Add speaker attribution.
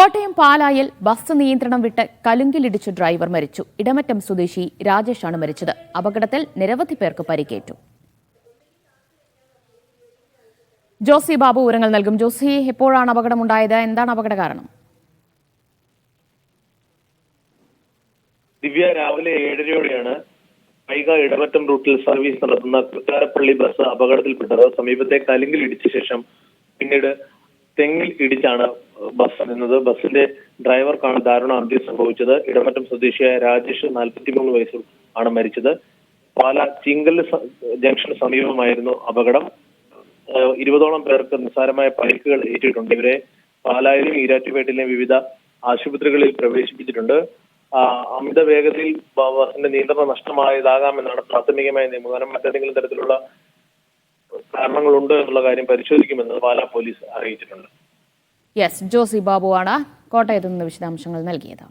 Speaker 1: കോട്ടയം പാലായിൽ ബസ് നിയന്ത്രണം വിട്ട് കലുങ്കിലിടിച്ച് ഡ്രൈവർ മരിച്ചു. ഇടമറ്റം സ്വദേശി രാജേഷാണ് മരിച്ചത്. അപകടത്തിൽ നിരവധി പേർക്ക് പരിക്കേറ്റു. ജോസി ബാബു വിവരങ്ങൾ നൽകും. ജോസി, എപ്പോഴാണ് അപകടമുണ്ടായത്? എന്താണ് അപകട കാരണം?
Speaker 2: ദിവ്യ, രാവിലെ 7:30യോടെയാണ് വൈഗ ഇടമറ്റം റൂട്ടിൽ സർവീസ് നടത്തുന്ന തൃക്കാരപ്പള്ളി ബസ് അപകടത്തിൽപ്പെട്ടത്. സമീപത്തെ കലുങ്കിൽ ഇടിച്ച ശേഷം പിന്നീട് തെങ്ങിൽ ഇടിച്ചാണ് ബസ് നിന്നത്. ബസിന്റെ ഡ്രൈവർക്കാണ് ദാരുണ അന്ത്യം സംഭവിച്ചത്. ഇടമറ്റം സ്വദേശിയായ രാജേഷ് 43 വയസ്സിൽ ആണ് മരിച്ചത്. പാല ചിങ്കല് ജംഗ്ഷന് സമീപമായിരുന്നു അപകടം. 20ഓളം പേർക്ക് നിസ്സാരമായ പരിക്കുകൾ ഏറ്റിട്ടുണ്ട്. ഇവരെ പാലായിലും ഈരാറ്റുപേട്ടയിലെയും വിവിധ ആശുപത്രികളിൽ പ്രവേശിപ്പിച്ചിട്ടുണ്ട്. അമിത വേഗതയിൽ ബസിന്റെ നിയന്ത്രണം നഷ്ടമായതാകാമെന്നാണ് പ്രാഥമികമായ നിഗമനം. മറ്റേതെങ്കിലും തരത്തിലുള്ള കാരണങ്ങളുണ്ടോ എന്നുള്ള കാര്യം പരിശോധിക്കുമെന്ന് പാലാ പോലീസ് അറിയിച്ചിട്ടുണ്ട്.
Speaker 1: യെസ്, ജോസി ബാബു ആണ് കോട്ടയത്ത് നിന്ന് വിശദാംശങ്ങൾ നൽകിയത്.